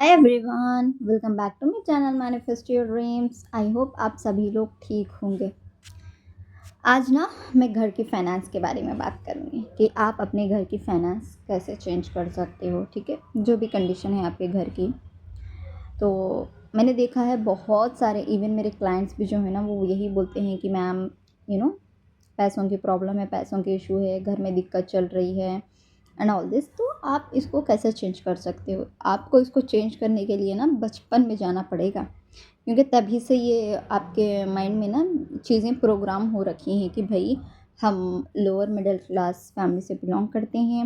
Hi everyone, welcome back to my channel manifest your dreams. I hope आप सभी लोग ठीक होंगे। आज ना मैं घर की फाइनेंस के बारे में बात करूँगी कि आप अपने घर की फाइनेंस कैसे चेंज कर सकते हो। ठीक है, जो भी कंडीशन है आपके घर की। तो मैंने देखा है बहुत सारे इवन मेरे क्लाइंट्स भी जो है ना वो यही बोलते हैं कि मैम पैसों की प्रॉब्लम है, पैसों की इशू है, घर में दिक्कत चल रही है एंड ऑल दिस। तो आप इसको कैसे चेंज कर सकते हो? आपको इसको चेंज करने के लिए ना बचपन में जाना पड़ेगा, क्योंकि तभी से ये आपके माइंड में ना चीज़ें प्रोग्राम हो रखी हैं कि भाई हम लोअर मिडिल क्लास फैमिली से बिलोंग करते हैं,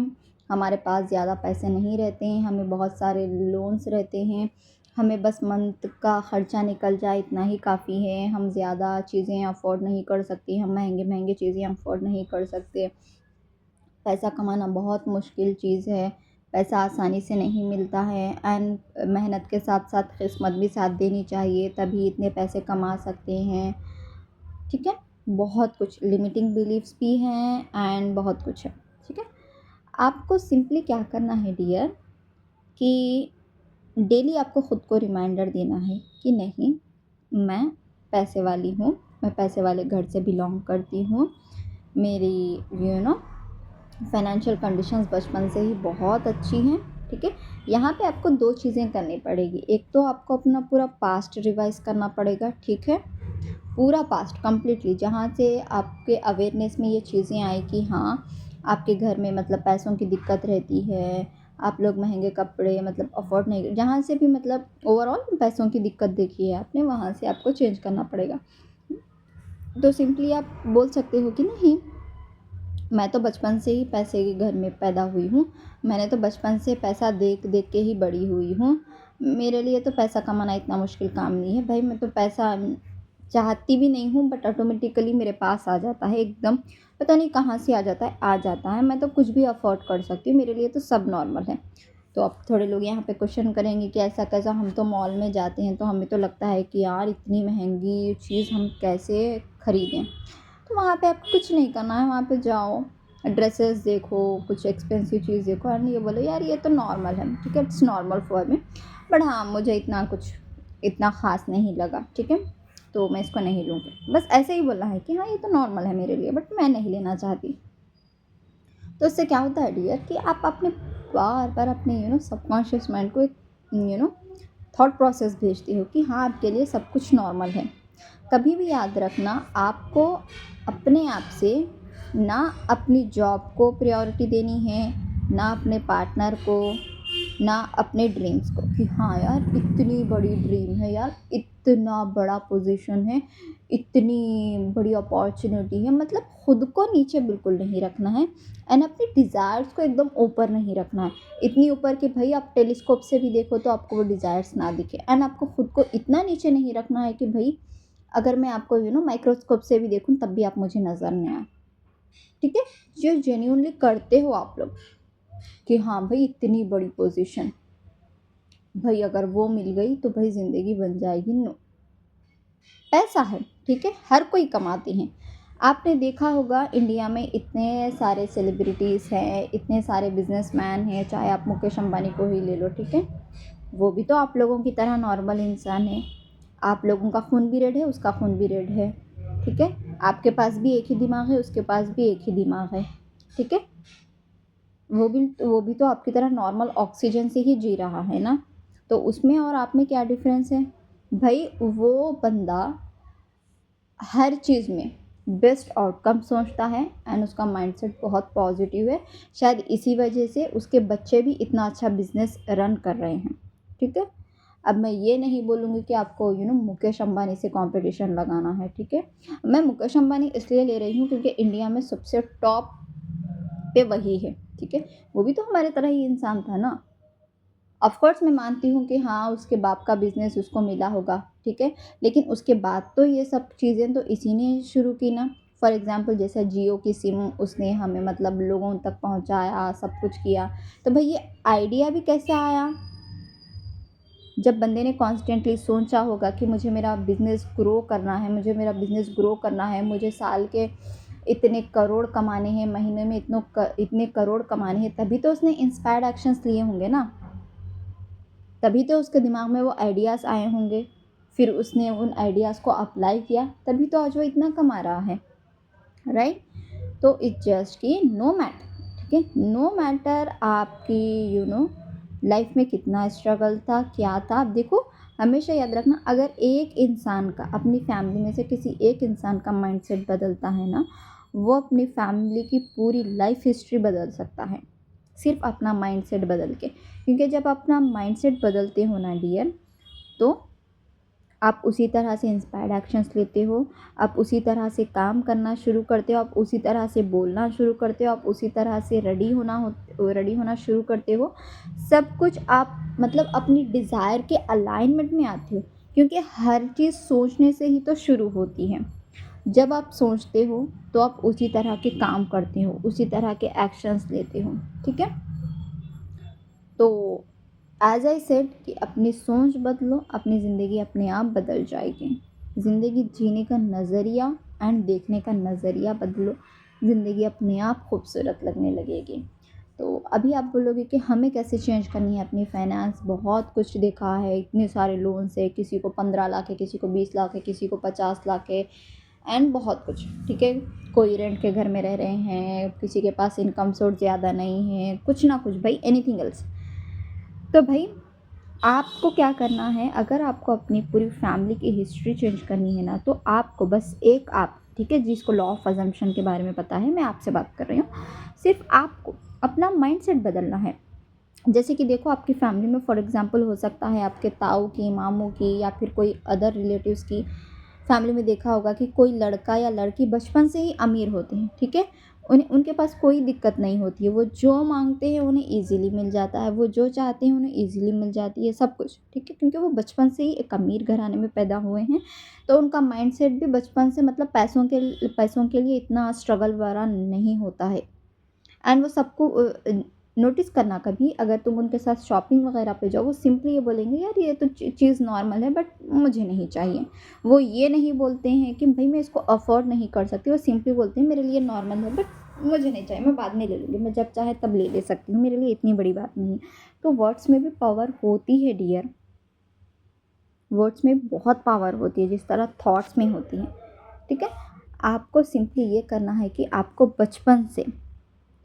हमारे पास ज़्यादा पैसे नहीं रहते हैं, हमें बहुत सारे लोन्स रहते हैं, हमें बस मंथ का ख़र्चा निकल जाए इतना ही काफ़ी है, हम ज़्यादा चीज़ें अफ़ोर्ड नहीं कर सकते, हम महंगी चीज़ें अफ़ोर्ड नहीं कर सकते। पैसा कमाना बहुत मुश्किल चीज़ है, पैसा आसानी से नहीं मिलता है एंड मेहनत के साथ साथ किस्मत भी साथ देनी चाहिए, तभी इतने पैसे कमा सकते हैं। ठीक है, बहुत कुछ लिमिटिंग बिलीव्स भी हैं एंड बहुत कुछ है। ठीक है, आपको सिंपली क्या करना है डियर, कि डेली आपको ख़ुद को रिमाइंडर देना है कि नहीं, मैं पैसे वाली हूँ, मैं पैसे वाले घर से बिलोंग करती हूँ, मेरी यू नो फाइनेंशियल कंडीशंस बचपन से ही बहुत अच्छी हैं। ठीक है, यहाँ पे आपको दो चीज़ें करनी पड़ेगी। एक तो आपको अपना पूरा पास्ट रिवाइज करना पड़ेगा। ठीक है, पूरा पास्ट कंप्लीटली, जहाँ से आपके अवेयरनेस में ये चीज़ें आई कि हाँ, आपके घर में मतलब पैसों की दिक्कत रहती है, आप लोग महंगे कपड़े मतलब अफोर्ड नहीं, जहाँ से भी मतलब ओवरऑल पैसों की दिक्कत देखी है आपने, वहाँ से आपको चेंज करना पड़ेगा। तो सिंपली आप बोल सकते हो कि नहीं, मैं तो बचपन से ही पैसे के घर में पैदा हुई हूँ, मैंने तो बचपन से पैसा देख देख के ही बड़ी हुई हूँ, मेरे लिए तो पैसा कमाना इतना मुश्किल काम नहीं है भाई। मैं तो पैसा चाहती भी नहीं हूँ, बट ऑटोमेटिकली मेरे पास आ जाता है एकदम, पता नहीं कहाँ से आ जाता है, आ जाता है। मैं तो कुछ भी अफोर्ड कर सकती हूँ, मेरे लिए तो सब नॉर्मल है। तो अब थोड़े लोग यहाँ पे क्वेश्चन करेंगे कि ऐसा कैसा, हम तो मॉल में जाते हैं तो हमें तो लगता है कि यार इतनी महंगी चीज़ हम कैसे ख़रीदें। तो वहाँ पे आपको कुछ नहीं करना है, वहाँ पे जाओ, ड्रेसेस देखो, कुछ एक्सपेंसिव चीज़ देखो एंड ये बोलो यार ये तो नॉर्मल है। ठीक है, it's normal for me, but हाँ मुझे इतना ख़ास नहीं लगा। ठीक है, तो मैं इसको नहीं लूँगी। बस ऐसे ही बोलना है कि हाँ ये तो नॉर्मल है मेरे लिए, बट मैं नहीं लेना चाहती। तो इससे क्या होता है डियर, कि आप अपने बार बार अपने सबकॉन्शियस माइंड को एक यू नो थॉट प्रोसेस भेजती हो कि हाँ आपके लिए सब कुछ नॉर्मल है। कभी भी याद रखना, आपको अपने आप से ना अपनी जॉब को प्रायोरिटी देनी है, ना अपने पार्टनर को, ना अपने ड्रीम्स को, कि हाँ यार इतनी बड़ी ड्रीम है, यार इतना बड़ा पोजीशन है, इतनी बड़ी अपॉर्चुनिटी है, मतलब खुद को नीचे बिल्कुल नहीं रखना है एंड अपने डिज़ायर्स को एकदम ऊपर नहीं रखना है। इतनी ऊपर कि भाई आप टेलीस्कोप से भी देखो तो आपको वो डिज़ायर्स ना दिखे, एंड आपको खुद को इतना नीचे नहीं रखना है कि भाई अगर मैं आपको माइक्रोस्कोप से भी देखूं तब भी आप मुझे नज़र नहीं आए। ठीक है, जो जेन्यूनली करते हो आप लोग कि हाँ भाई इतनी बड़ी पोजीशन, भाई अगर वो मिल गई तो भाई ज़िंदगी बन जाएगी। नो, पैसा है, ठीक है, हर कोई कमाते हैं। आपने देखा होगा इंडिया में इतने सारे सेलिब्रिटीज़ हैं, इतने सारे बिजनेसमैन हैं, चाहे आप मुकेश अंबानी को ही ले लो। ठीक है, वो भी तो आप लोगों की तरह नॉर्मल इंसान है। आप लोगों का खून भी रेड है, उसका खून भी रेड है। ठीक है, आपके पास भी एक ही दिमाग है, उसके पास भी एक ही दिमाग है। ठीक है, वो भी तो आपकी तरह नॉर्मल ऑक्सीजन से ही जी रहा है ना। तो उसमें और आप में क्या डिफरेंस है भाई? वो बंदा हर चीज़ में बेस्ट आउटकम सोचता है एंड उसका माइंडसेट बहुत पॉजिटिव है। शायद इसी वजह से उसके बच्चे भी इतना अच्छा बिजनेस रन कर रहे हैं। ठीक है, अब मैं ये नहीं बोलूँगी कि आपको मुकेश अंबानी से कंपटीशन लगाना है। ठीक है, मैं मुकेश अंबानी इसलिए ले रही हूँ क्योंकि इंडिया में सबसे टॉप पे वही है। ठीक है, वो भी तो हमारे तरह ही इंसान था ना। ऑफ कोर्स मैं मानती हूँ कि हाँ उसके बाप का बिज़नेस उसको मिला होगा। ठीक है, लेकिन उसके बाद तो ये सब चीज़ें तो इसी ने शुरू की ना। फॉर एग्ज़ाम्पल जैसे जियो की सिम उसने हमें मतलब लोगों तक पहुँचाया, सब कुछ किया। तो भाई ये आइडिया भी कैसे आया? जब बंदे ने कॉन्स्टेंटली सोचा होगा कि मुझे मेरा बिज़नेस ग्रो करना है, मुझे साल के इतने करोड़ कमाने हैं, महीने में इतने करोड़ कमाने हैं, तभी तो उसने इंस्पायर्ड एक्शंस लिए होंगे ना। तभी तो उसके दिमाग में वो आइडियाज़ आए होंगे, फिर उसने उन आइडियाज़ को अप्लाई किया, तभी तो आज वो इतना कमा रहा है, राइट। तो इट्स जस्ट कि नो मैटर, ठीक है, नो मैटर आपकी लाइफ में कितना स्ट्रगल था, क्या था। आप देखो, हमेशा याद रखना, अगर एक इंसान का, अपनी फैमिली में से किसी एक इंसान का माइंडसेट बदलता है ना, वो अपनी फैमिली की पूरी लाइफ हिस्ट्री बदल सकता है, सिर्फ अपना माइंडसेट बदल के। क्योंकि जब अपना माइंडसेट बदलते हो ना डियर, तो आप उसी तरह से इंस्पायर्ड एक्शंस लेते हो, आप उसी तरह से काम करना शुरू करते हो, आप उसी तरह से बोलना शुरू करते हो, आप उसी तरह से रेडी होना शुरू करते हो। सब कुछ आप मतलब अपनी डिज़ायर के अलाइनमेंट में आते हो, क्योंकि हर चीज़ सोचने से ही तो शुरू होती है। जब आप सोचते हो तो आप उसी तरह के काम करते हो, उसी तरह के एक्शंस लेते हो, ठीक है। तो एज आई सेड कि अपनी सोच बदलो, अपनी ज़िंदगी अपने आप बदल जाएगी। ज़िंदगी जीने का नज़रिया एंड देखने का नज़रिया बदलो, ज़िंदगी अपने आप खूबसूरत लगने लगेगी। तो अभी आप बोलोगे कि हमें कैसे चेंज करनी है अपनी फाइनेंस। बहुत कुछ देखा है, इतने सारे लोन्स है, किसी को 15 लाख है, किसी को 20 लाख है, किसी को 50 लाख है, एंड बहुत कुछ, ठीक है। कोई रेंट के घर में रह रहे हैं, किसी के पास इनकम सोर्स ज़्यादा नहीं है, कुछ ना कुछ भाई, एनीथिंग एल्स। तो भाई आपको क्या करना है, अगर आपको अपनी पूरी फैमिली की हिस्ट्री चेंज करनी है ना, तो आपको बस एक आप, ठीक है, जिसको लॉ ऑफ अजम्पशन के बारे में पता है, मैं आपसे बात कर रही हूँ, सिर्फ आपको अपना माइंडसेट बदलना है। जैसे कि देखो, आपकी फैमिली में फॉर एग्जांपल हो सकता है आपके ताऊ की, मामू की, या फिर कोई अदर रिलेटिव्स की फैमिली में देखा होगा कि कोई लड़का या लड़की बचपन से ही अमीर होते हैं, ठीक है। उनके पास कोई दिक्कत नहीं होती है, वो जो मांगते हैं उन्हें इजीली मिल जाता है, वो जो चाहते हैं उन्हें इजीली मिल जाती है सब कुछ, ठीक है, क्योंकि वो बचपन से ही एक अमीर घराने में पैदा हुए हैं। तो उनका माइंडसेट भी बचपन से मतलब पैसों के लिए इतना स्ट्रगल वाला नहीं होता है। एंड वो सबको नोटिस करना, कभी अगर तुम उनके साथ शॉपिंग वगैरह पे जाओ, वो सिंपली ये बोलेंगे, यार ये तो चीज़ नॉर्मल है बट मुझे नहीं चाहिए। वो ये नहीं बोलते हैं कि भाई मैं इसको अफोर्ड नहीं कर सकती, वो सिंपली बोलते हैं मेरे लिए नॉर्मल है बट मुझे नहीं चाहिए, मैं बाद में ले लूँगी, मैं जब चाहे तब ले सकती हूँ, मेरे लिए इतनी बड़ी बात नहीं है। तो वर्ड्स में भी पावर होती है डियर, वर्ड्स में बहुत पावर होती है, जिस तरह थॉट्स में होती है, ठीक है। आपको सिंपली ये करना है कि आपको बचपन से,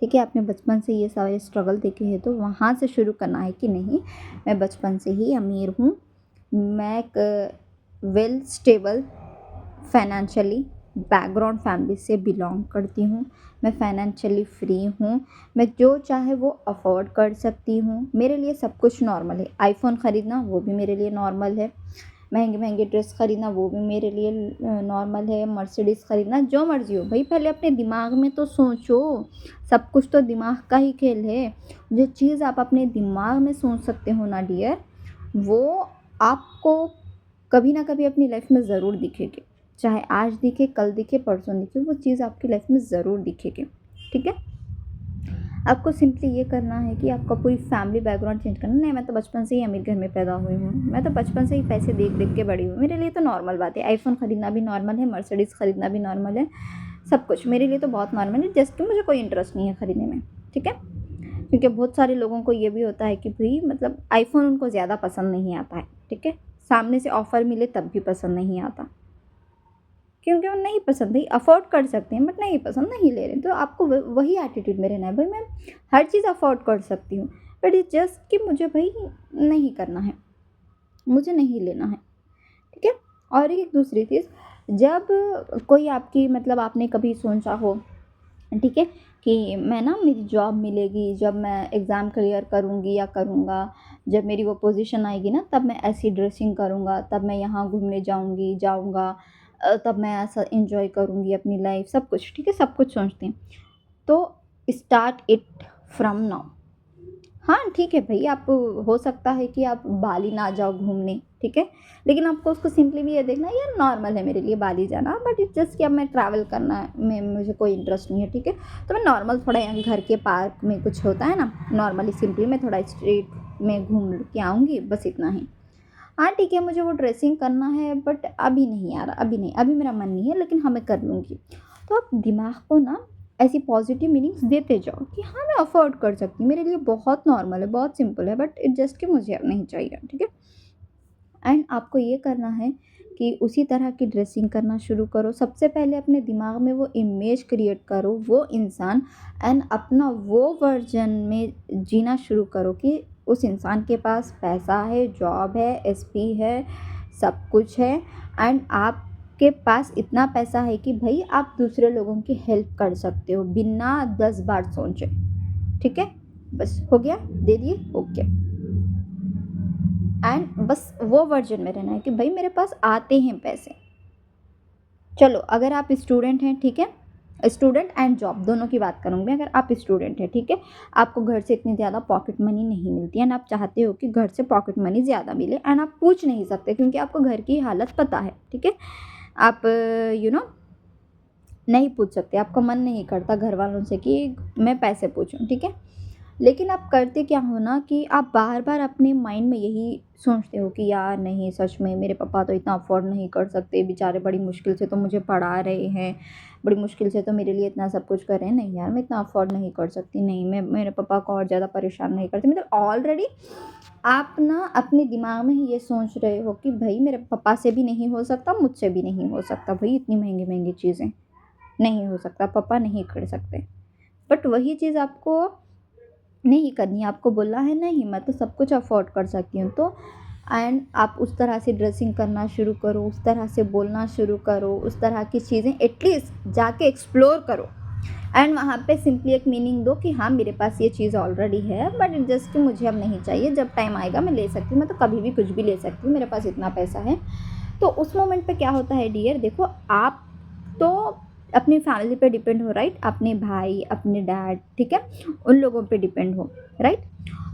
ठीक है, आपने बचपन से ये सारे स्ट्रगल देखे हैं, तो वहाँ से शुरू करना है कि नहीं, मैं बचपन से ही अमीर हूँ, मैं एक well stable financially background family से बिलोंग करती हूँ, मैं फाइनेंशियली फ्री हूँ, मैं जो चाहे वो अफोर्ड कर सकती हूँ, मेरे लिए सब कुछ नॉर्मल है। आईफोन ख़रीदना वो भी मेरे लिए नॉर्मल है, महंगे महंगे ड्रेस ख़रीदना वो भी मेरे लिए नॉर्मल है, मर्सिडीज़ ख़रीदना, जो मर्ज़ी हो भाई, पहले अपने दिमाग में तो सोचो। सब कुछ तो दिमाग का ही खेल है। जो चीज़ आप अपने दिमाग में सोच सकते हो ना डियर, वो आपको कभी ना कभी अपनी लाइफ में ज़रूर दिखेगी। चाहे आज दिखे, कल दिखे, परसों दिखे, वो चीज़ आपकी लाइफ में ज़रूर दिखेगी, ठीक है। आपको सिंपली ये करना है कि आपका पूरी फैमिली बैकग्राउंड चेंज करना। नहीं, मैं तो बचपन से ही अमीर घर में पैदा हुई हूँ, मैं तो बचपन से ही पैसे देख देख के बड़ी हूँ, मेरे लिए तो नॉर्मल बात है, आईफोन ख़रीदना भी नॉर्मल है, मर्सिडीज़ ख़रीदना भी नॉर्मल है, सब कुछ मेरे लिए तो बहुत नॉर्मल है। जस्ट मुझे कोई इंटरेस्ट नहीं है ख़रीदने में, ठीक है। क्योंकि बहुत सारे लोगों को ये भी होता है कि भाई मतलब आईफोन उनको ज़्यादा पसंद नहीं आता है, ठीक है, सामने से ऑफ़र मिले तब भी पसंद नहीं आता, क्योंकि वो नहीं पसंद, भाई अफोर्ड कर सकते हैं बट नहीं पसंद, नहीं ले रहे। तो आपको वही एटीट्यूड में रहना है, भाई मैं हर चीज़ अफोर्ड कर सकती हूँ बट इट्स जस्ट कि मुझे भाई नहीं करना है, मुझे नहीं लेना है, ठीक है। और एक दूसरी चीज़, जब कोई आपकी मतलब आपने कभी सोचा हो, ठीक है, कि मैं ना मेरी जॉब मिलेगी, जब मैं एग्ज़ाम क्लियर करूँगी या करूँगा, जब मेरी वो पोजीशन आएगी ना, तब मैं ऐसी ड्रेसिंग करूँगा, तब मैं यहाँ घूमने जाऊँगा, तब मैं ऐसा एंजॉय करूँगी अपनी लाइफ, सब कुछ, ठीक है, सब कुछ सोचते हैं। तो स्टार्ट इट फ्रॉम नाउ। हाँ, ठीक है भई, आप हो सकता है कि आप बाली ना जाओ घूमने, ठीक है? लेकिन आपको उसको सिंपली भी ये देखना है, यार नॉर्मल है मेरे लिए बाली जाना, बट इट्स जस्ट कि अब मैं ट्रैवल करना में मुझे कोई इंटरेस्ट नहीं है, ठीक है? तो मैं नॉर्मल थोड़ा यहाँ घर के पार्क में कुछ होता है ना, नॉर्मली सिंपली मैं थोड़ा स्ट्रीट में घूम के आऊँगी, बस इतना ही। हाँ, ठीक है, मुझे वो ड्रेसिंग करना है बट अभी नहीं यार, अभी नहीं, अभी मेरा मन नहीं है, लेकिन हाँ, मैं कर लूँगी। तो आप दिमाग को ना ऐसी पॉजिटिव मीनिंग्स देते जाओ कि हाँ, मैं अफ़ोर्ड कर सकती हूँ, मेरे लिए बहुत नॉर्मल है, बहुत सिंपल है, बट इट जस्ट कि मुझे अब नहीं चाहिए, ठीक है? एंड आपको ये करना है कि उसी तरह की ड्रेसिंग करना शुरू करो। सबसे पहले अपने दिमाग में वो इमेज क्रिएट करो, वो इंसान, एंड अपना वो वर्ज़न में जीना शुरू करो कि उस इंसान के पास पैसा है, जॉब है, एसपी है, सब कुछ है, एंड आपके पास इतना पैसा है कि भई आप दूसरे लोगों की हेल्प कर सकते हो बिना 10 बार सोचे, ठीक है? बस हो गया? दे दिए? ओके। एंड बस वो वर्जन में रहना है कि भाई मेरे पास आते हैं पैसे। चलो अगर आप स्टूडेंट हैं, ठीक है, स्टूडेंट एंड जॉब दोनों की बात करूँगी। अगर आप स्टूडेंट हैं, ठीक है, आपको घर से इतनी ज़्यादा पॉकेट मनी नहीं मिलती एंड आप चाहते हो कि घर से पॉकेट मनी ज़्यादा मिले, एंड आप पूछ नहीं सकते क्योंकि आपको घर की हालत पता है, ठीक है, आप यू नो नहीं पूछ सकते, आपका मन नहीं करता घर वालों से कि मैं पैसे पूछूं, ठीक है। लेकिन आप करते क्या हो ना कि आप बार बार अपने माइंड में यही सोचते हो कि यार नहीं, सच में मेरे पापा तो इतना अफोर्ड नहीं कर सकते बेचारे, बड़ी मुश्किल से तो मुझे पढ़ा रहे हैं, बड़ी मुश्किल से तो मेरे लिए इतना सब कुछ कर रहे हैं, नहीं यार मैं इतना अफोर्ड नहीं कर सकती, नहीं मैं मेरे पापा को और ज़्यादा परेशान नहीं करती। मतलब ऑलरेडी आप ना अपने दिमाग में ही ये सोच रहे हो कि भाई मेरे पापा से भी नहीं हो सकता, मुझसे भी नहीं हो सकता, भाई इतनी महंगी महंगी चीज़ें नहीं हो सकता, पापा नहीं कर सकते। बट वही चीज़ आपको नहीं करनी है, आपको बोलना है नहीं मैं तो सब कुछ अफोर्ड कर सकती हूँ। तो एंड आप उस तरह से ड्रेसिंग करना शुरू करो, उस तरह से बोलना शुरू करो, उस तरह की चीज़ें एटलीस्ट जाके एक्सप्लोर करो, एंड वहाँ पे सिंपली एक मीनिंग दो कि हाँ मेरे पास ये चीज़ ऑलरेडी है बट इट जस्ट कि मुझे अब नहीं चाहिए, जब टाइम आएगा मैं ले सकती हूँ, मैं तो कभी भी कुछ भी ले सकती हूँ, मेरे पास इतना पैसा है। तो उस मोमेंट पे क्या होता है डियर, देखो आप तो अपनी फैमिली पे डिपेंड हो, राइट, अपने भाई, अपने डैड, ठीक है, उन लोगों पे डिपेंड हो, राइट।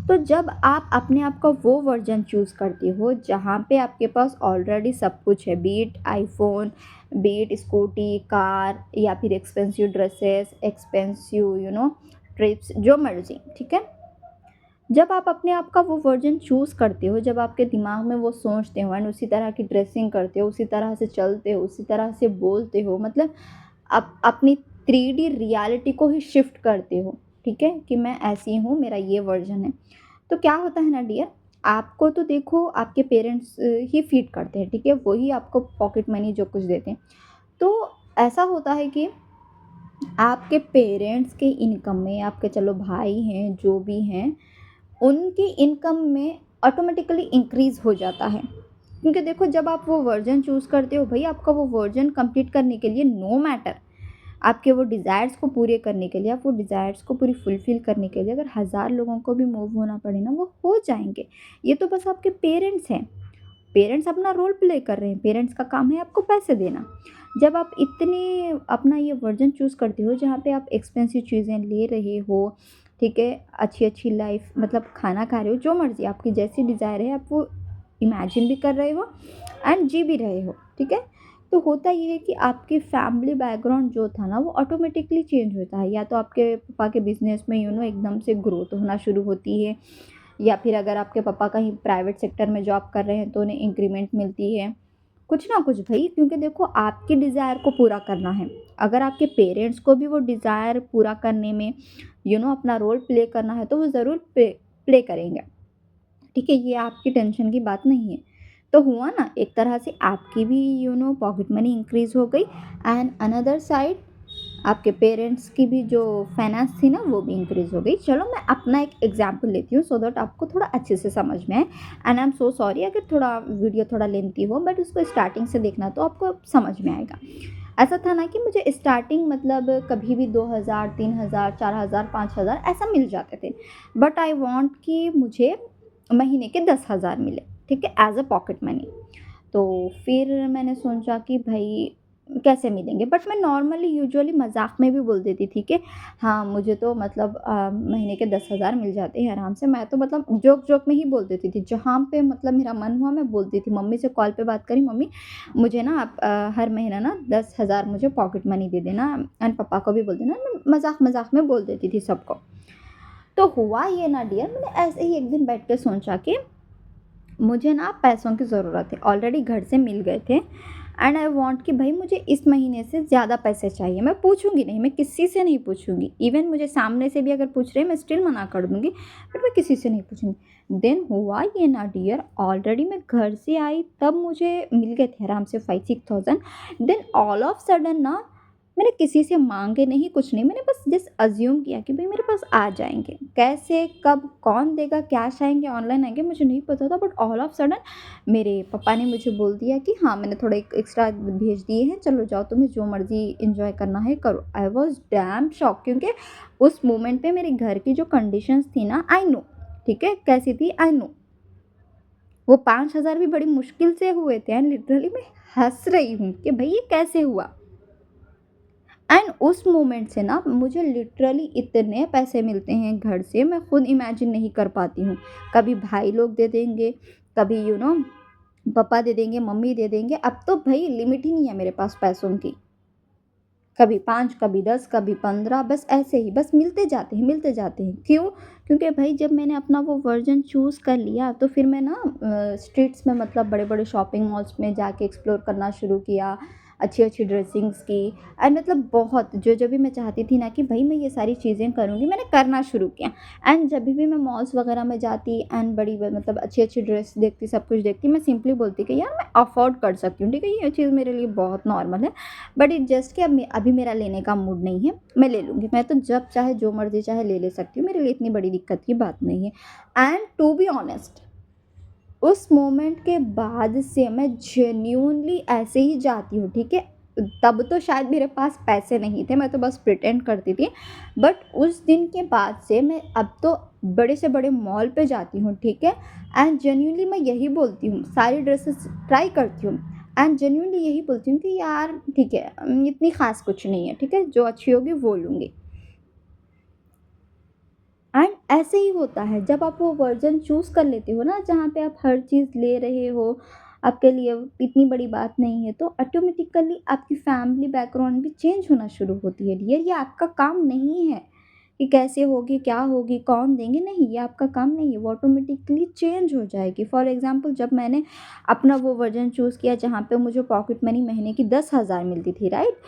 तो जब आप अपने आप का वो वर्जन चूज़ करते हो जहाँ पे आपके पास ऑलरेडी सब कुछ है, be it iPhone, be it scooty, car, या फिर एक्सपेंसिव ड्रेसेस, एक्सपेंसिव ट्रिप्स, जो मर्जी, ठीक है। जब आप अपने आप का वो वर्जन चूज़ करते हो, जब आपके दिमाग में वो सोचते हो एंड उसी तरह की ड्रेसिंग करते हो, उसी तरह से चलते हो, उसी तरह से बोलते हो, मतलब आप अपनी 3D रियलिटी को ही शिफ्ट करते हो, ठीक है, कि मैं ऐसी हूँ, मेरा ये वर्जन है। तो क्या होता है ना डियर, आपको तो देखो आपके पेरेंट्स ही फीड करते हैं, ठीक है, वही आपको पॉकेट मनी जो कुछ देते हैं। तो ऐसा होता है कि आपके पेरेंट्स के इनकम में, आपके चलो भाई हैं जो भी हैं, उनकी इनकम में ऑटोमेटिकली इंक्रीज़ हो जाता है। क्योंकि देखो जब आप वो वर्जन चूज़ करते हो भाई, आपका वो वर्जन कंप्लीट करने के लिए, नो मैटर आपके वो डिज़ायर्स को पूरे करने के लिए, आप वो डिज़ायर्स को पूरी फुलफ़िल करने के लिए अगर 1000 लोगों को भी मूव होना पड़े ना, वो हो जाएँगे। ये तो बस आपके पेरेंट्स हैं। पेरेंट्स अपना रोल प्ले कर रहे हैं, पेरेंट्स का काम है आपको पैसे देना। जब आप इतने अपना ये वर्जन चूज़ करते हो जहाँ पे आप एक्सपेंसिव चीज़ें ले रहे हो, ठीक है, अच्छी-अच्छी लाइफ़ मतलब खाना खा रहे हो, जो मर्ज़ी आपकी जैसी डिज़ायर है आप वो इमेजिन भी कर रहे हो एंड जी भी रहे हो, ठीक है। तो होता ये है कि आपकी फैमिली बैकग्राउंड जो था ना वो ऑटोमेटिकली चेंज होता है, या तो आपके पापा के बिज़नेस में एकदम से ग्रोथ होना शुरू होती है, या फिर अगर आपके पापा कहीं प्राइवेट सेक्टर में जॉब कर रहे हैं तो उन्हें इंक्रीमेंट मिलती है, कुछ ना कुछ भाई, क्योंकि देखो आपकी डिज़ायर को पूरा करना है। अगर आपके पेरेंट्स को भी वो डिज़ायर पूरा करने में अपना रोल प्ले करना है तो वो ज़रूर प्ले करेंगे, ठीक है, ये आपकी टेंशन की बात नहीं है। तो हुआ ना, एक तरह से आपकी भी पॉकेट मनी इंक्रीज़ हो गई, एंड अनदर साइड आपके पेरेंट्स की भी जो फाइनेंस थी ना वो भी इंक्रीज़ हो गई। चलो मैं अपना एक एग्जांपल लेती हूँ सो दैट आपको थोड़ा अच्छे से समझ में आए, and I am so sorry अगर थोड़ा वीडियो थोड़ा लेंथी हो, बट उसको स्टार्टिंग से देखना तो आपको समझ में आएगा। ऐसा था ना कि मुझे स्टार्टिंग मतलब कभी भी 2000, 3000, 4000, 5000 ऐसा मिल जाते थे, बट आई वांट कि मुझे महीने के 10,000 मिले, ठीक है, एज़ अ पॉकेट मनी। तो फिर मैंने सोचा कि भाई कैसे मिलेंगे, बट मैं नॉर्मली यूजुअली मजाक में भी बोल देती थी कि हाँ मुझे तो मतलब महीने के 10,000 मिल जाते हैं आराम से। मैं तो मतलब जोक जोक में ही बोल देती थी, जहाँ पे मतलब मेरा मन हुआ मैं बोलती थी। मम्मी से कॉल पे बात करी, मम्मी मुझे ना आप हर महीना ना 10,000 मुझे पॉकेट मनी दे देना, एंड पापा को भी बोल देना। मैं मजाक मजाक में बोल देती थी सबको। तो हुआ ये ना डियर, मैंने ऐसे ही एक दिन बैठ के सोचा कि मुझे ना पैसों की ज़रूरत है, ऑलरेडी घर से मिल गए थे, एंड आई वांट कि भाई मुझे इस महीने से ज़्यादा पैसे चाहिए। मैं पूछूंगी नहीं, मैं किसी से नहीं पूछूंगी, इवन मुझे सामने से भी अगर पूछ रहे हैं मैं स्टिल मना कर दूंगी, बट मैं किसी से नहीं पूछूंगी। देन हुआ ये ना डियर, ऑलरेडी मैं घर से आई तब मुझे मिल गए थे आराम से 5-6 thousand. Then all of sudden ना मैंने किसी से मांगे नहीं, कुछ नहीं, मैंने बस जस्ट अज्यूम किया कि भाई मेरे पास आ जाएंगे। कैसे, कब, कौन देगा, कैश आएंगे, ऑनलाइन आएंगे, मुझे नहीं पता था, बट ऑल ऑफ सडन मेरे पापा ने मुझे बोल दिया कि हाँ मैंने थोड़ा एक एक्स्ट्रा भेज दिए हैं, चलो जाओ तुम्हें जो मर्जी इंजॉय करना है करो। आई वॉज डैम शॉक, क्योंकि उस मोमेंट पे मेरे घर की जो कंडीशंस थी ना, आई नो, ठीक है कैसी थी, आई नो। वो 5,000 भी बड़ी मुश्किल से हुए थे एंड लिटरली मैं हंस रही हूँ कि भाई ये कैसे हुआ। एंड उस मोमेंट से ना मुझे लिटरली इतने पैसे मिलते हैं घर से, मैं खुद इमेजिन नहीं कर पाती हूँ। कभी भाई लोग दे देंगे, कभी पापा दे देंगे, मम्मी दे देंगे। अब तो भाई लिमिट ही नहीं है मेरे पास पैसों की, कभी 5, कभी 10, कभी 15, बस ऐसे ही बस मिलते जाते हैं, मिलते जाते हैं। क्यों? क्योंकि भाई जब मैंने अपना वो वर्जन चूज़ कर लिया तो फिर मैं ना स्ट्रीट्स में, मतलब बड़े बड़े शॉपिंग मॉल्स में जाके एक्सप्लोर करना शुरू किया, अच्छी अच्छी ड्रेसिंग्स की। एंड मतलब बहुत जो जो भी मैं चाहती थी ना कि भाई मैं ये सारी चीज़ें करूँगी, मैंने करना शुरू किया। एंड जब भी मैं मॉल्स वगैरह में जाती एंड मतलब अच्छी अच्छी ड्रेस देखती, सब कुछ देखती, मैं सिंपली बोलती कि यार मैं अफोर्ड कर सकती हूँ, ठीक है, ये चीज़ मेरे लिए बहुत नॉर्मल है, बट इट जस्ट कि अभी मेरा लेने का मूड नहीं है, मैं ले लूँगी, मैं तो जब चाहे जो मर्जी चाहे ले सकती हूँ, मेरे लिए इतनी बड़ी दिक्कत की बात नहीं है। एंड टू बी ऑनेस्ट, उस मोमेंट के बाद से मैं जेन्यूनली ऐसे ही जाती हूँ, ठीक है। तब तो शायद मेरे पास पैसे नहीं थे, मैं तो बस प्रिटेंड करती थी, बट उस दिन के बाद से मैं अब तो बड़े से बड़े मॉल पे जाती हूँ, ठीक है। एंड जेन्यूनली मैं यही बोलती हूँ, सारी ड्रेसेस ट्राई करती हूँ एंड जेन्यूनली यही बोलती हूँ कि यार ठीक है, इतनी खास कुछ नहीं है, ठीक है, जो अच्छी होगी वो लूँगी। एंड ऐसे ही होता है जब आप वो वर्जन चूज़ कर लेते हो ना, जहाँ पे आप हर चीज़ ले रहे हो, आपके लिए इतनी बड़ी बात नहीं है, तो ऑटोमेटिकली आपकी फैमिली बैकग्राउंड भी चेंज होना शुरू होती है डियर। ये आपका काम नहीं है कि कैसे होगी, क्या होगी, कौन देंगे, नहीं, ये आपका काम नहीं है, वो ऑटोमेटिकली चेंज हो जाएगी। फॉर एग्जांपल जब मैंने अपना वो वर्जन चूज़ किया जहाँ पे मुझे पॉकेट मनी महीने की 10,000 मिलती थी, राइट,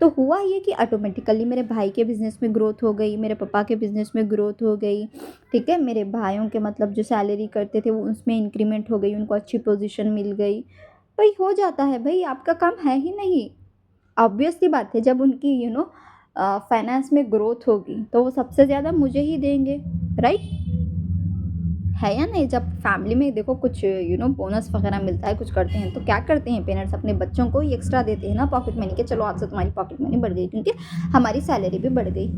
तो हुआ ये कि ऑटोमेटिकली मेरे भाई के बिज़नेस में ग्रोथ हो गई, मेरे पापा के बिज़नेस में ग्रोथ हो गई, ठीक है। मेरे भाइयों के मतलब जो सैलरी करते थे वो उसमें इंक्रीमेंट हो गई, उनको अच्छी पोजीशन मिल गई। भाई हो जाता है, भाई आपका काम है ही नहीं। ऑब्वियस सी बात है, जब उनकी फाइनेंस में ग्रोथ होगी तो वो सबसे ज़्यादा मुझे ही देंगे, राइट, है या नहीं। जब फैमिली में देखो कुछ बोनस वगैरह मिलता है, कुछ करते हैं, तो क्या करते हैं पेरेंट्स, अपने बच्चों को ही एक्स्ट्रा देते हैं ना पॉकेट मनी के, चलो आज से तुम्हारी पॉकेट मनी बढ़ गई क्योंकि हमारी सैलरी भी बढ़ गई,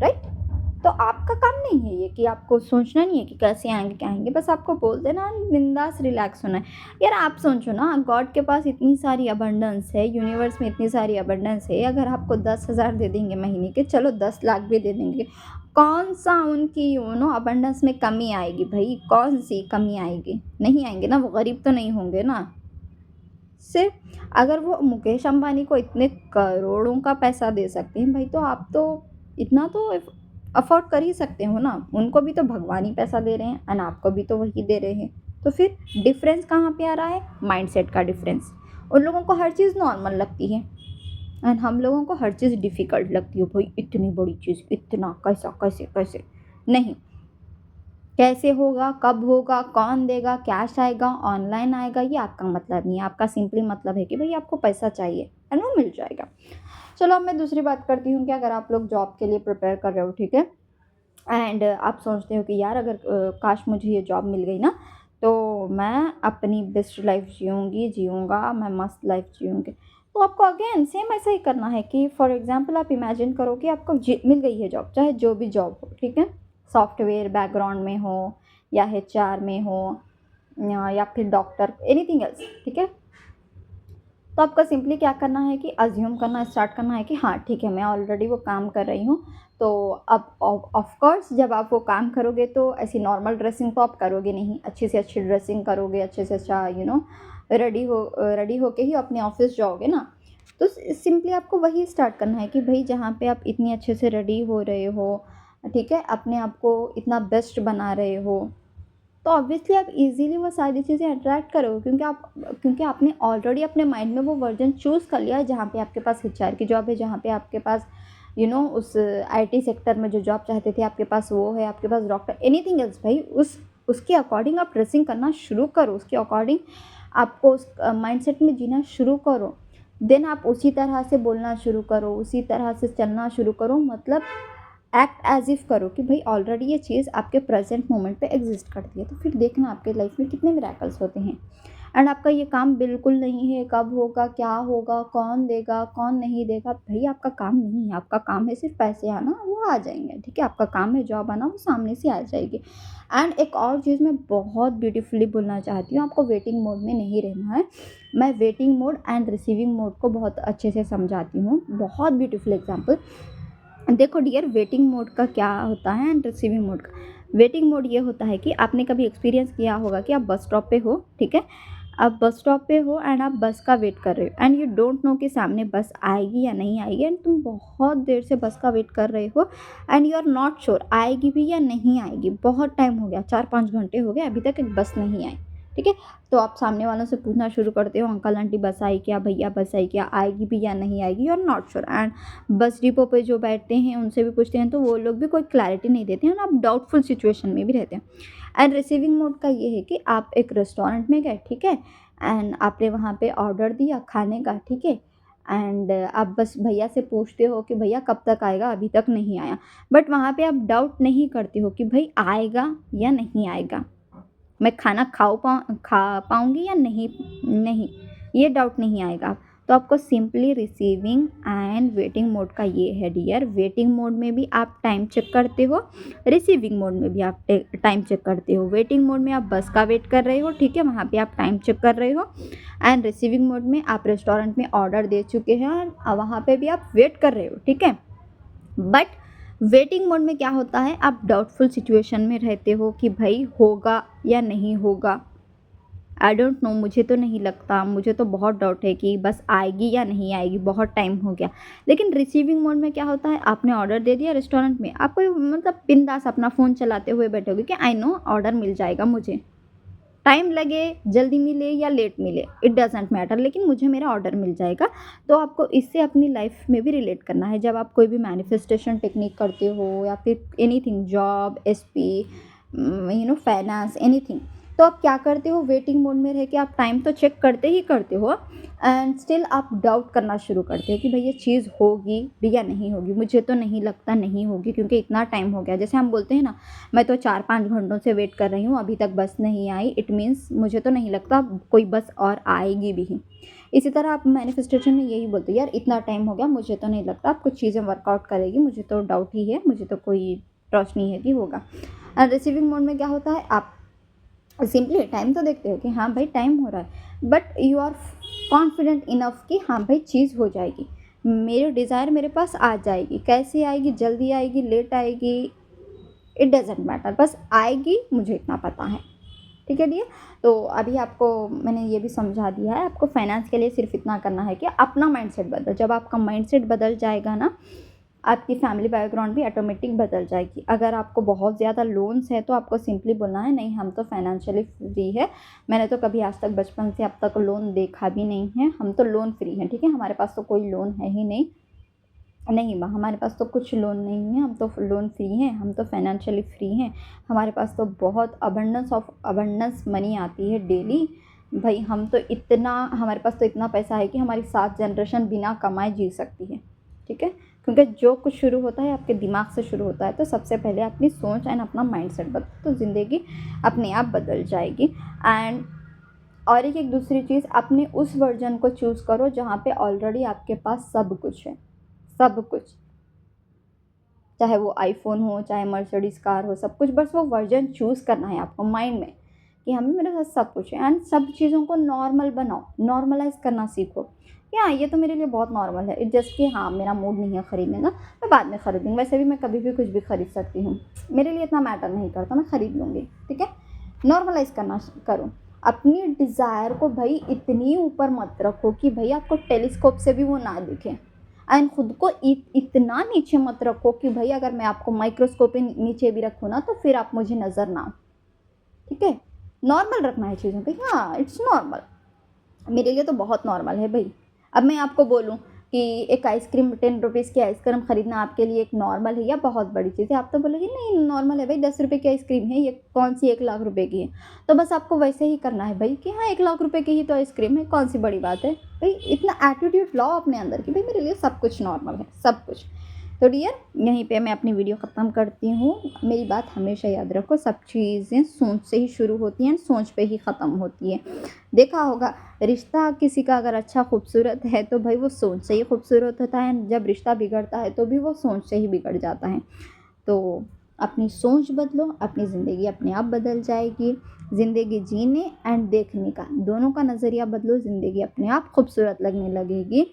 राइट। तो आपका काम नहीं है ये कि आपको सोचना नहीं है कि कैसे आएंगे क्या आएंगे, बस आपको बोल देना, बिंदास रिलैक्स होना है। यार आप सोचो ना, गॉड के पास इतनी सारी अबंडेंस है, यूनिवर्स में इतनी सारी अबंडेंस है, अगर आपको 10,000 दे देंगे महीने के, चलो 10 लाख भी दे देंगे, कौन सा उनकी अबंडेंस में कमी आएगी भाई, कौन सी कमी आएगी, नहीं आएंगे ना, वो गरीब तो नहीं होंगे ना। सिर्फ अगर वो मुकेश अंबानी को इतने करोड़ों का पैसा दे सकते हैं भाई, तो आप तो इतना तो अफोर्ड कर ही सकते हो ना। उनको भी तो भगवान ही पैसा दे रहे हैं एंड आपको भी तो वही दे रहे हैं, तो फिर डिफरेंस कहाँ पे आ रहा है, माइंडसेट का डिफरेंस। उन लोगों को हर चीज़ नॉर्मल लगती है एंड हम लोगों को हर चीज़ डिफ़िकल्ट लगती है। भाई इतनी बड़ी चीज़, इतना कैसा, कैसे कैसे, नहीं, कैसे होगा, कब होगा, कौन देगा, कैश आएगा, ऑनलाइन आएगा, ये आपका मतलब नहीं है। आपका सिंपली मतलब है कि भाई आपको पैसा चाहिए एंड वो मिल जाएगा। चलो अब मैं दूसरी बात करती हूँ कि अगर आप लोग जॉब के लिए प्रिपेयर कर रहे हो, ठीक है, एंड आप सोचते हो कि यार अगर काश मुझे ये जॉब मिल गई ना तो मैं अपनी बेस्ट लाइफ जीऊँगा, मैं मस्त लाइफ जीऊँगी। तो आपको अगेन सेम ऐसा ही करना है कि फॉर एग्जांपल आप इमेजिन करो कि आपको मिल गई है जॉब, चाहे जो भी जॉब हो, ठीक है, सॉफ्टवेयर बैकग्राउंड में हो या एचआर में हो या फिर डॉक्टर, एनीथिंग एल्स, ठीक है। तो आपका सिंपली क्या करना है कि अज्यूम करना स्टार्ट करना है कि हाँ ठीक है, मैं ऑलरेडी वो काम कर रही हूँ। तो अब ऑफ कोर्स जब आप वो काम करोगे तो ऐसी नॉर्मल ड्रेसिंग तो आप करोगे नहीं, अच्छी से अच्छी ड्रेसिंग करोगे, अच्छे से अच्छा रेडी होके ही अपने ऑफिस जाओगे ना। तो सिंपली आपको वही स्टार्ट करना है कि भाई जहाँ पे आप इतनी अच्छे से रेडी हो रहे हो, ठीक है, अपने आप को इतना बेस्ट बना रहे हो, तो ऑब्वियसली आप इजीली वो सारी चीज़ें अट्रैक्ट करोगे, क्योंकि आपने ऑलरेडी अपने माइंड में वो वर्जन चूज़ कर लिया है, जहाँ पे आपके पास एचआर की जॉब है, जहाँ पे आपके पास उस आईटी सेक्टर में जो जॉब चाहते थे आपके पास वो है, आपके पास डॉक्टर, एनीथिंग एल्स भाई उसके अकॉर्डिंग आप ड्रेसिंग करना शुरू करो, उसके अकॉर्डिंग आपको उस माइंडसेट में जीना शुरू करो। देन आप उसी तरह से बोलना शुरू करो, उसी तरह से चलना शुरू करो, मतलब एक्ट एज इफ़ करो कि भाई ऑलरेडी ये चीज़ आपके प्रेजेंट मोमेंट पे एग्जिस्ट करती है। तो फिर देखना आपके लाइफ में कितने मिरेकल्स होते हैं। एंड आपका ये काम बिल्कुल नहीं है, कब होगा, क्या होगा, कौन देगा, कौन नहीं देगा, भाई आपका काम नहीं है। आपका काम है सिर्फ पैसे आना, वो आ जाएंगे, ठीक है। आपका काम है जॉब आना, वो सामने से आ जाएगी। एंड एक और चीज़ मैं बहुत ब्यूटीफुली बोलना चाहती हूँ, आपको वेटिंग मोड में नहीं रहना है। मैं waiting mode and receiving mode को बहुत अच्छे से समझाती हूँ, बहुत ब्यूटीफुल एग्जाम्पल। देखो डियर, वेटिंग मोड का क्या होता है एंड रिसीविंग मोड का। वेटिंग मोड ये होता है कि आपने कभी एक्सपीरियंस किया होगा कि आप बस स्टॉप पे हो, ठीक है। आप बस स्टॉप पे हो एंड आप बस का वेट कर रहे हो एंड यू डोंट नो कि सामने बस आएगी या नहीं आएगी, एंड तुम बहुत देर से बस का वेट कर रहे हो and you are not sure आएगी भी या नहीं आएगी। बहुत टाइम हो गया, 4-5 घंटे हो गए, अभी तक एक बस नहीं आई, ठीक है। तो आप सामने वालों से पूछना शुरू करते हो, अंकल आंटी बस आई क्या, भैया बस आई क्या, आएगी भी या नहीं आएगी, you are not sure. And bus depot पे जो बैठते हैं उनसे भी पूछते हैं, तो वो लोग भी कोई क्लैरिटी नहीं देते हैं और आप डाउटफुल सिचुएशन में भी रहते हैं। एंड रिसीविंग मोड का ये है कि आप एक रेस्टोरेंट में गए, ठीक है, एंड आपने वहाँ पे ऑर्डर दिया खाने का, ठीक है। एंड आप बस भैया से पूछते हो कि भैया कब तक आएगा, अभी तक नहीं आया। बट वहाँ पे आप डाउट नहीं करते हो कि भाई आएगा या नहीं आएगा, मैं खाना खा पाऊँगी या नहीं, ये डाउट नहीं आएगा। तो आपको simply receiving end waiting mode का ये है डियर। वेटिंग मोड में भी आप टाइम चेक करते हो, रिसीविंग मोड में भी आप टाइम चेक करते हो। वेटिंग मोड में आप बस का वेट कर रहे हो, ठीक है, वहाँ पे आप टाइम चेक कर रहे हो। एंड रिसीविंग मोड में आप रेस्टोरेंट में ऑर्डर दे चुके हैं और वहाँ पे भी आप वेट कर रहे हो, ठीक है। बट वेटिंग मोड में क्या होता है, आप डाउटफुल सिचुएशन में रहते हो कि भाई होगा या नहीं होगा, आई डोंट नो, मुझे तो नहीं लगता, मुझे तो बहुत डाउट है कि बस आएगी या नहीं आएगी, बहुत टाइम हो गया। लेकिन रिसीविंग मोड में क्या होता है, आपने ऑर्डर दे दिया रेस्टोरेंट में, आपको मतलब बिंदास अपना फ़ोन चलाते हुए बैठोगे कि आई नो ऑर्डर मिल जाएगा, मुझे टाइम लगे, जल्दी मिले या लेट मिले, इट डजेंट मैटर, लेकिन मुझे मेरा ऑर्डर मिल जाएगा। तो आपको इससे अपनी लाइफ में भी रिलेट करना है। जब आप कोई भी मैनिफेस्टेशन टेक्निक करते हो या फिर anything, job, SP, finance, anything, तो आप क्या करते हो, वेटिंग मोड में रह के आप टाइम तो चेक करते ही करते हो एंड स्टिल आप डाउट करना शुरू करते हो कि भाई ये चीज़ होगी भी या नहीं होगी, मुझे तो नहीं लगता नहीं होगी, क्योंकि इतना टाइम हो गया। जैसे हम बोलते हैं ना, मैं तो 4-5 घंटों से वेट कर रही हूँ, अभी तक बस नहीं आई, इट मीन्स मुझे तो नहीं लगता कोई बस और आएगी भी ही। इसी तरह आप मैनिफेस्टेशन में यही बोलते हो, यार इतना टाइम हो गया, मुझे तो नहीं लगता अब कुछ चीज़ें वर्कआउट करेगी, मुझे तो डाउट ही है, मुझे तो कोई ट्रस्ट नहीं है कि होगा। एंड रिसीविंग मोड में क्या होता है, आप सिंपली टाइम तो देखते हो कि हाँ भाई टाइम हो रहा है, but you are confident enough कि हाँ भाई चीज़ हो जाएगी, मेरे डिज़ायर मेरे पास आ जाएगी। कैसे आएगी, जल्दी आएगी, लेट आएगी, इट डजेंट मैटर, बस आएगी, मुझे इतना पता है, ठीक है डियर। तो अभी आपको मैंने ये भी समझा दिया है, आपको फाइनेंस के लिए सिर्फ इतना करना है कि अपना माइंडसेट बदलो। जब आपका माइंडसेट बदल जाएगा ना, आपकी फैमिली बैकग्राउंड भी ऑटोमेटिक बदल जाएगी। अगर आपको बहुत ज़्यादा लोन्स है तो आपको सिंपली बोलना है, नहीं हम तो फाइनेंशियली फ्री है, मैंने तो कभी आज तक बचपन से अब तक लोन देखा भी नहीं है, हम तो लोन फ्री हैं, ठीक है, हमारे पास तो कोई लोन है ही नहीं, हमारे पास तो कुछ लोन नहीं है, हम तो लोन फ्री हैं, हम तो फाइनेंशियली फ्री हैं, हमारे पास तो बहुत अबंडेंस मनी आती है डेली, भाई हम तो इतना, हमारे पास तो इतना पैसा है कि हमारी 7 जनरेशन बिना कमाए जी सकती है, ठीक है। क्योंकि जो कुछ शुरू होता है आपके दिमाग से शुरू होता है, तो सबसे पहले अपनी सोच एंड अपना माइंडसेट बदलो, तो ज़िंदगी अपने आप बदल जाएगी। एंड और एक दूसरी चीज़, अपने उस वर्जन को चूज़ करो जहाँ पे ऑलरेडी आपके पास सब कुछ है, सब कुछ, चाहे वो आईफोन हो, चाहे मर्सिडीज़ कार हो, सब कुछ, बस वो वर्जन चूज़ करना है आपको माइंड में कि हमें, मेरे साथ सब कुछ है। एंड सब चीज़ों को नॉर्मल बनाओ, नॉर्मलाइज करना सीखो कि हाँ ये तो मेरे लिए बहुत नॉर्मल है, इट जस्ट कि हाँ मेरा मूड नहीं है ख़रीदने का, मैं बाद में ख़रीदूँगी, वैसे भी मैं कभी भी कुछ भी ख़रीद सकती हूँ, मेरे लिए इतना मैटर नहीं करता, मैं ख़रीद लूँगी, ठीक है। नॉर्मलाइज करना करो, अपनी डिज़ायर को भाई इतनी ऊपर मत रखो कि भाई आपको टेलीस्कोप से भी वो ना दिखे, एंड ख़ुद को इतना नीचे मत रखो कि भाई अगर मैं आपको माइक्रोस्कोप के नीचे भी रखूँ ना तो फिर आप मुझे नज़र ना आओ, ठीक है, नॉर्मल रखना है चीज़ों को, हाँ इट्स नॉर्मल, मेरे लिए तो बहुत नॉर्मल है भाई। अब मैं आपको बोलूँ कि एक आइसक्रीम 10 रुपीज़ की आइसक्रीम ख़रीदना आपके लिए एक नॉर्मल है या बहुत बड़ी चीज़ है, आप तो बोलोगे नहीं नॉर्मल है भाई, 10 रुपये की आइसक्रीम है, ये कौन सी 1 लाख रुपए की है। तो बस आपको वैसे ही करना है भाई कि हाँ 1 लाख रुपए की ही तो आइसक्रीम है, कौन सी बड़ी बात है भाई। इतना एटीट्यूड लाओ अपने अंदर की भाई मेरे लिए सब कुछ नॉर्मल है, सब कुछ। तो डियर यहीं पे मैं अपनी वीडियो ख़त्म करती हूँ। मेरी बात हमेशा याद रखो, सब चीज़ें सोच से ही शुरू होती हैं, सोच पे ही ख़त्म होती है। देखा होगा रिश्ता किसी का अगर अच्छा खूबसूरत है तो भाई वो सोच से ही खूबसूरत होता है, जब रिश्ता बिगड़ता है तो भी वो सोच से ही बिगड़ जाता है। तो अपनी सोच बदलो, अपनी ज़िंदगी अपने आप बदल जाएगी। ज़िंदगी जीने एंड देखने का दोनों का नज़रिया बदलो, ज़िंदगी अपने आप खूबसूरत लगने लगेगी।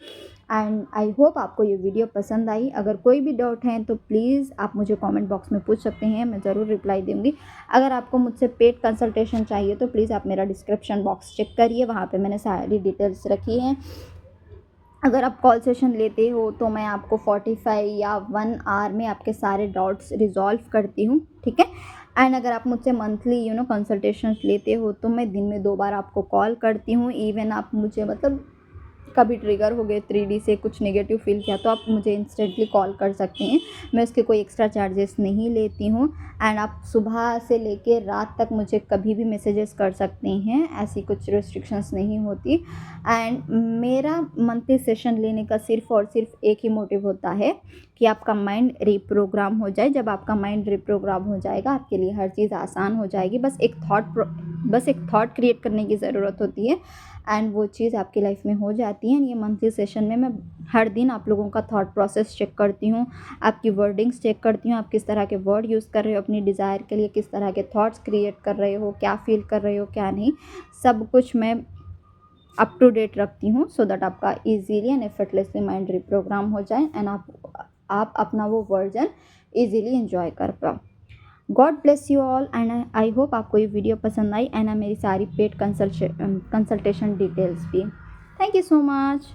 एंड आई होप आपको ये वीडियो पसंद आई। अगर कोई भी डाउट है तो प्लीज़ आप मुझे कमेंट बॉक्स में पूछ सकते हैं, मैं ज़रूर रिप्लाई दूँगी। अगर आपको मुझसे पेड कंसल्टेशन चाहिए तो प्लीज़ आप मेरा डिस्क्रिप्शन बॉक्स चेक करिए, वहाँ पे मैंने सारी डिटेल्स रखी हैं। अगर आप कॉल सेशन लेते हो तो मैं आपको 45 या 1 आवर में आपके सारे डाउट्स रिज़ॉल्व करती हूँ, ठीक है। एंड अगर आप मुझसे मंथली कंसल्टेशंस लेते हो तो मैं दिन में 2 बार आपको कॉल करती हूँ। इवन आप मुझे मतलब कभी ट्रिगर हो गए 3D से कुछ नेगेटिव फील किया तो आप मुझे इंस्टेंटली कॉल कर सकते हैं, मैं उसके कोई एक्स्ट्रा चार्जेस नहीं लेती हूँ। एंड आप सुबह से लेके रात तक मुझे कभी भी मैसेजेस कर सकते हैं, ऐसी कुछ रिस्ट्रिक्शंस नहीं होती। एंड मेरा मंथली सेशन लेने का सिर्फ़ और सिर्फ एक ही मोटिव होता है कि आपका माइंड रीप्रोग्राम हो जाए। जब आपका माइंड रीप्रोग्राम हो जाएगा आपके लिए हर चीज़ आसान हो जाएगी। बस एक थॉट क्रिएट करने की ज़रूरत होती है एंड वो चीज़ आपकी लाइफ में हो जाती है। ये मंथली सेशन में मैं हर दिन आप लोगों का थॉट प्रोसेस चेक करती हूँ, आपकी वर्डिंग्स चेक करती हूँ, आप किस तरह के वर्ड यूज़ कर रहे हो अपनी डिज़ायर के लिए, किस तरह के थॉट्स क्रिएट कर रहे हो, क्या फील कर रहे हो क्या नहीं, सब कुछ मैं अप टू डेट रखती हूँ सो दैट आपका easily and effortlessly mind reprogram हो जाए एंड आप अपना वो वर्जन ईजीली एंजॉय कर पाओ। God bless you all and I hope आपको ये वीडियो पसंद आई एंड मेरी सारी पेड कंसल्टेशन डिटेल्स भी। Thank you so much.